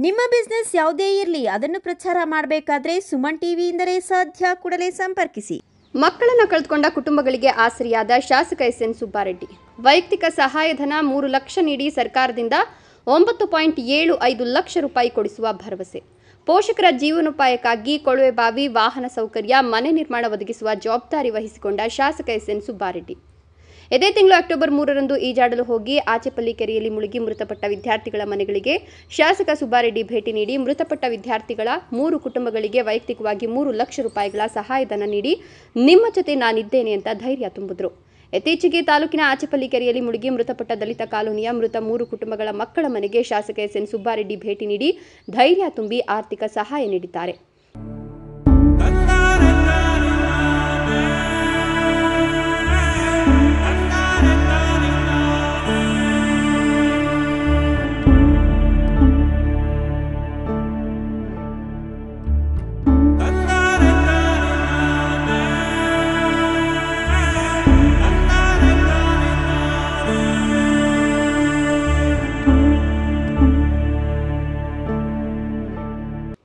ನಿಮ್ಮ ಬಿಸ್ನೆಸ್ ಯಾವುದೇ ಇರಲಿ ಅದನ್ನು ಪ್ರಚಾರ ಮಾಡಬೇಕಾದ್ರೆ ಸುಮನ್ ಟಿವಿಯಿಂದಲೇ ಸಾಧ್ಯ. ಕೂಡಲೇ ಸಂಪರ್ಕಿಸಿ. ಮಕ್ಕಳನ್ನು ಕಳೆದುಕೊಂಡ ಕುಟುಂಬಗಳಿಗೆ ಆಸರೆಯಾದ ಶಾಸಕ ಎಸ್.ಎನ್. ಸುಬ್ಬಾರೆಡ್ಡಿ ವೈಯಕ್ತಿಕ ಸಹಾಯಧನ 3 ಲಕ್ಷ ನೀಡಿ ಸರ್ಕಾರದಿಂದ 9.75 ಲಕ್ಷ ರೂಪಾಯಿ ಕೊಡಿಸುವ ಭರವಸೆ. ಪೋಷಕರ ಜೀವನೋಪಾಯಕ್ಕಾಗಿ ಕೊಳವೆಬಾವಿ, ವಾಹನ ಸೌಕರ್ಯ, ಮನೆ ನಿರ್ಮಾಣ ಒದಗಿಸುವ ಜವಾಬ್ದಾರಿ ವಹಿಸಿಕೊಂಡ ಶಾಸಕ ಎಸ್.ಎನ್. ಸುಬ್ಬಾರೆಡ್ಡಿ ಇದೇ ತಿಂಗಳು ಅಕ್ಟೋಬರ್ 3ರಂದು ಈಜಾಡಲು ಹೋಗಿ ಆಚೆಪಲ್ಲಿ ಕೆರೆಯಲ್ಲಿ ಮುಳುಗಿ ಮೃತಪಟ್ಟ ವಿದ್ಯಾರ್ಥಿಗಳ ಮನೆಗಳಿಗೆ ಶಾಸಕ ಸುಬ್ಬಾರೆಡ್ಡಿ ಭೇಟಿ ನೀಡಿ ಮೃತಪಟ್ಟ ವಿದ್ಯಾರ್ಥಿಗಳ 3 ಕುಟುಂಬಗಳಿಗೆ ವೈಯಕ್ತಿಕವಾಗಿ 3 ಲಕ್ಷ ರೂಪಾಯಿಗಳ ಸಹಾಯಧನ ನೀಡಿ ನಿಮ್ಮ ಜೊತೆ ನಾನಿದ್ದೇನೆ ಅಂತ ಧೈರ್ಯ ತುಂಬಿದ್ರು. ಇತ್ತೀಚೆಗೆ ತಾಲೂಕಿನ ಆಚೆಪಲ್ಲಿ ಕೆರೆಯಲ್ಲಿ ಮುಳುಗಿ ಮೃತಪಟ್ಟ ದಲಿತ ಕಾಲೋನಿಯ ಮೃತ 3 ಕುಟುಂಬಗಳ ಮಕ್ಕಳ ಮನೆಗೆ ಶಾಸಕ ಎಸ್.ಎನ್. ಸುಬ್ಬಾರೆಡ್ಡಿ ಭೇಟಿ ನೀಡಿ ಧೈರ್ಯ ತುಂಬಿ ಆರ್ಥಿಕ ಸಹಾಯ ನೀಡಿದ್ದಾರೆ.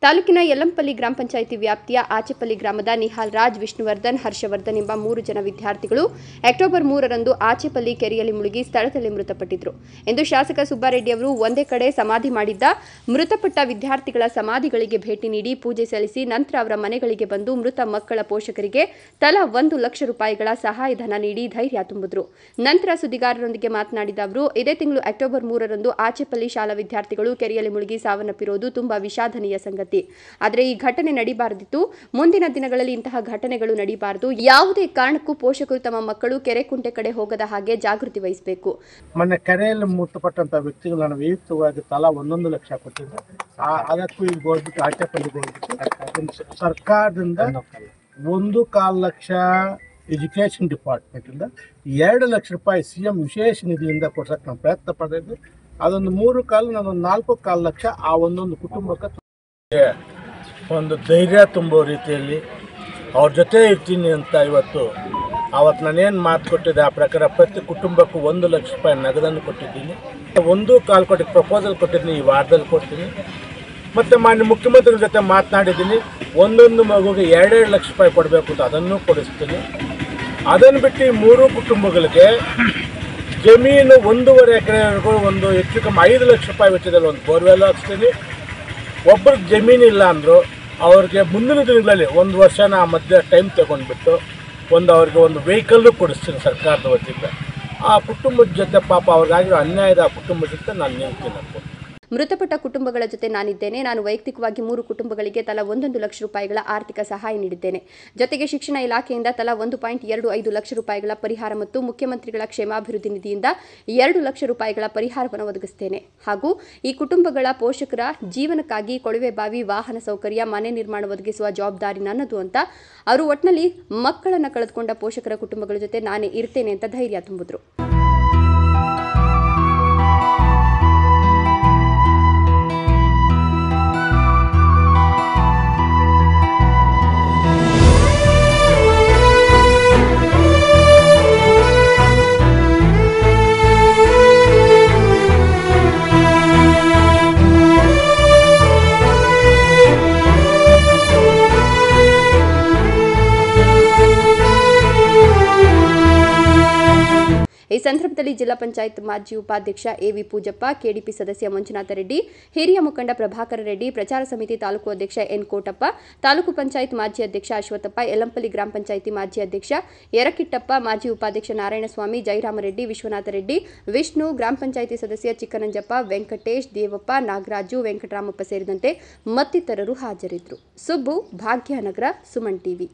ತಾಲೂಕಿನ ಯಲ್ಲಂಪಲ್ಲಿ ಗ್ರಾಮ ಪಂಚಾಯಿತಿ ವ್ಯಾಪ್ತಿಯ ಆಚೆಪಲ್ಲಿ ಗ್ರಾಮದ ನಿಹಾಲ್ ರಾಜ್, ವಿಷ್ಣುವರ್ಧನ್, ಹರ್ಷವರ್ಧನ್ ಎಂಬ 3 ಜನ ವಿದ್ಯಾರ್ಥಿಗಳು ಅಕ್ಟೋಬರ್ 3ರಂದು ಆಚೆಪಲ್ಲಿ ಕೆರೆಯಲ್ಲಿ ಮುಳುಗಿ ಸ್ಥಳದಲ್ಲಿ ಮೃತಪಟ್ಟಿದ್ದರು ಎಂದು ಶಾಸಕ ಸುಬ್ಬಾರೆಡ್ಡಿ ಅವರು ಒಂದೇ ಕಡೆ ಸಮಾಧಿ ಮಾಡಿದ್ದ ಮೃತಪಟ್ಟ ವಿದ್ಯಾರ್ಥಿಗಳ ಸಮಾಧಿಗಳಿಗೆ ಭೇಟಿ ನೀಡಿ ಪೂಜೆ ಸಲ್ಲಿಸಿ ನಂತರ ಅವರ ಮನೆಗಳಿಗೆ ಬಂದು ಮೃತ ಮಕ್ಕಳ ಪೋಷಕರಿಗೆ ತಲಾ 1 ಲಕ್ಷ ರೂಪಾಯಿಗಳ ಸಹಾಯಧನ ನೀಡಿ ಧೈರ್ಯ ತುಂಬಿದ್ರು. ನಂತರ ಸುದ್ದಿಗಾರರೊಂದಿಗೆ ಮಾತನಾಡಿದ ಅವರು, ಇದೇ ತಿಂಗಳು ಅಕ್ಟೋಬರ್ 3ರಂದು ಆಚೆಪಲ್ಲಿ ಶಾಲಾ ವಿದ್ಯಾರ್ಥಿಗಳು ಕೆರೆಯಲ್ಲಿ ಮುಳುಗಿ ಸಾವನ್ನಪ್ಪಿರುವುದು ತುಂಬಾ ವಿಷಾದನೀಯ ಸಂಗತಿ. ಆದರೆ ಈ ಘಟನೆ ನಡೀಬಾರದಿತ್ತು. ಮುಂದಿನ ದಿನಗಳಲ್ಲಿ ಇಂತಹ ಘಟನೆಗಳು ನಡೀಬಾರದು. ಯಾವುದೇ ಕಾರಣಕ್ಕೂ ಪೋಷಕರು ತಮ್ಮ ಮಕ್ಕಳು ಕೆರೆ ಕುಂಟೆ ಕಡೆ ಹೋಗದ ಹಾಗೆ ಜಾಗೃತಿ ವಹಿಸಬೇಕು. ಮೊನ್ನೆ ಕೆರೆಯಲ್ಲಿ ಮೃತಪಟ್ಟಂತ ವ್ಯಕ್ತಿಗಳನ್ನು ವೈಯಕ್ತಿಕವಾಗಿ ತಲಾ 1 ಲಕ್ಷ ಕೊಟ್ಟಿದ್ದು, ಅದಕ್ಕೂ ಈಗ ಹೋಗ್ಬಿಟ್ಟು ಆಚೆಪಲ್ಲಿಗೆ ಹೋಗ್ಬಿಟ್ಟು ಸರ್ಕಾರದಿಂದ 1.25 ಲಕ್ಷ ಎಜುಕೇಷನ್ ಡಿಪಾರ್ಟ್ಮೆಂಟ್ ಇಂದ 2 ಲಕ್ಷ ರೂಪಾಯಿ CM ವಿಶೇಷ ನಿಧಿಯಿಂದ ಕೊಡ್ಸಕ್ಕೆ ನಾವು ಪ್ರಯತ್ನ ಪಟ್ಟಿದ್ವಿ. ಅದೊಂದು 3.25 ನಾನೊಂದು 4.25 ಲಕ್ಷ ಆ ಒಂದೊಂದು ಕುಟುಂಬಕ್ಕೆ ಒಂದು ಧೈರ್ಯ ತುಂಬೋ ರೀತಿಯಲ್ಲಿ ಅವ್ರ ಜೊತೆ ಇರ್ತೀನಿ ಅಂತ ಅವತ್ತು ನಾನೇನು ಮಾತು ಕೊಟ್ಟಿದ್ದೆ ಆ ಪ್ರಕಾರ ಪ್ರತಿ ಕುಟುಂಬಕ್ಕೂ 1 ಲಕ್ಷ ರೂಪಾಯಿ ನಗದನ್ನು ಕೊಟ್ಟಿದ್ದೀನಿ. 1.25 ಕೋಟಿ ಪ್ರಪೋಸಲ್ ಕೊಟ್ಟಿದ್ದೀನಿ, ಈ ವಾರದಲ್ಲಿ ಕೊಡ್ತೀನಿ. ಮತ್ತು ಮಾನ್ಯ ಮುಖ್ಯಮಂತ್ರಿಗಳ ಜೊತೆ ಮಾತನಾಡಿದ್ದೀನಿ, ಒಂದೊಂದು ಮಗುಗೆ 2 ಲಕ್ಷ ರೂಪಾಯಿ ಕೊಡಬೇಕು ಅಂತ ಅದನ್ನು ಕೊಡಿಸ್ತೀನಿ. ಅದನ್ನು ಬಿಟ್ಟು ಈ 3 ಕುಟುಂಬಗಳಿಗೆ ಜಮೀನು 1.5 ಎಕರೆವರೆಗೂ ಒಂದು ಹೆಚ್ಚು ಕಮ್ಮಿ 5 ಲಕ್ಷ ರೂಪಾಯಿ ವೆಚ್ಚದಲ್ಲಿ ಒಂದು ಬೋರ್ವೆಲ್ ಹಾಕ್ಸ್ತೀನಿ. ಒಬ್ಬರಿಗೆ ಜಮೀನಿಲ್ಲ ಅಂದರು ಅವ್ರಿಗೆ ಮುಂದಿನ ದಿನಗಳಲ್ಲಿ 1 ವರ್ಷನ ಮಧ್ಯೆ ಟೈಮ್ ತಗೊಂಡ್ಬಿಟ್ಟು ಅವ್ರಿಗೆ ಒಂದು ವೆಹಿಕಲ್ಲು ಕೊಡಿಸ್ತೀನಿ ಸರ್ಕಾರದ ವತಿಯಿಂದ. ಆ ಕುಟುಂಬದ ಜೊತೆ ಪಾಪ ಅವ್ರಿಗಾಗಿರೋ ಅನ್ಯಾಯದ ಆ ಕುಟುಂಬದ ಜೊತೆ ನಾನು ನಿಲ್ತೀನಿ. ಮೃತಪಟ್ಟ ಕುಟುಂಬಗಳ ಜೊತೆ ನಾನಿದ್ದೇನೆ. ನಾನು ವೈಯಕ್ತಿಕವಾಗಿ 3 ಕುಟುಂಬಗಳಿಗೆ ತಲಾ 1 ಲಕ್ಷ ರೂಪಾಯಿಗಳ ಆರ್ಥಿಕ ಸಹಾಯ ನೀಡಿದ್ದೇನೆ. ಜೊತೆಗೆ ಶಿಕ್ಷಣ ಇಲಾಖೆಯಿಂದ ತಲಾ 1.25 ಲಕ್ಷ ರೂಪಾಯಿಗಳ ಪರಿಹಾರ ಮತ್ತು ಮುಖ್ಯಮಂತ್ರಿಗಳ ಕ್ಷೇಮಾಭಿವೃದ್ಧಿ ನಿಧಿಯಿಂದ 2 ಲಕ್ಷ ರೂಪಾಯಿಗಳ ಪರಿಹಾರವನ್ನು ಒದಗಿಸುತ್ತೇನೆ. ಹಾಗೂ ಈ ಕುಟುಂಬಗಳ ಪೋಷಕರ ಜೀವನಕ್ಕಾಗಿ ಕೊಳವೆಬಾವಿ, ವಾಹನ ಸೌಕರ್ಯ, ಮನೆ ನಿರ್ಮಾಣ ಒದಗಿಸುವ ಜವಾಬ್ದಾರಿ ನನ್ನದು ಅಂತ ಅವರು ಒಟ್ಟಿನಲ್ಲಿ ಮಕ್ಕಳನ್ನು ಕಳೆದುಕೊಂಡ ಪೋಷಕರ ಕುಟುಂಬಗಳ ಜೊತೆ ನಾನೇ ಇರ್ತೇನೆ ಅಂತ ಧೈರ್ಯ ತುಂಬಿದ್ರು. ಈ ಸಂದರ್ಭದಲ್ಲಿ ಜಿಲ್ಲಾ ಪಂಚಾಯತ್ ಮಾಜಿ ಉಪಾಧ್ಯಕ್ಷ ಎ.ವಿ. ಪೂಜಪ್ಪ, ಕೆಡಿಪಿ ಸದಸ್ಯ ಮಂಜುನಾಥ ರೆಡ್ಡಿ, ಹಿರಿಯ ಮುಖಂಡ ಪ್ರಭಾಕರ ರೆಡ್ಡಿ, ಪ್ರಚಾರ ಸಮಿತಿ ತಾಲೂಕು ಅಧ್ಯಕ್ಷ ಎನ್. ಕೋಟಪ್ಪ, ತಾಲೂಕು ಪಂಚಾಯತ್ ಮಾಜಿ ಅಧ್ಯಕ್ಷ ಅಶ್ವತ್ಥಪ್ಪ, ಯಲ್ಲಂಪಲ್ಲಿ ಗ್ರಾಮ ಪಂಚಾಯಿತಿ ಮಾಜಿ ಅಧ್ಯಕ್ಷ ಯರಕಿಟ್ಟಪ್ಪ, ಮಾಜಿ ಉಪಾಧ್ಯಕ್ಷ ನಾರಾಯಣಸ್ವಾಮಿ, ಜಯರಾಮರೆಡ್ಡಿ, ವಿಶ್ವನಾಥ ರೆಡ್ಡಿ, ವಿಷ್ಣು, ಗ್ರಾಮ ಪಂಚಾಯಿತಿ ಸದಸ್ಯ ಚಿಕ್ಕನಂಜಪ್ಪ, ವೆಂಕಟೇಶ್, ದೇವಪ್ಪ, ನಾಗರಾಜು, ವೆಂಕಟರಾಮಪ್ಪ ಸೇರಿದಂತೆ ಮತ್ತಿತರರು ಹಾಜರಿದ್ದರು. ಸುಬ್ಬು, ಭಾಗ್ಯನಗರ, ಸುಮನ್ ಟಿವಿ.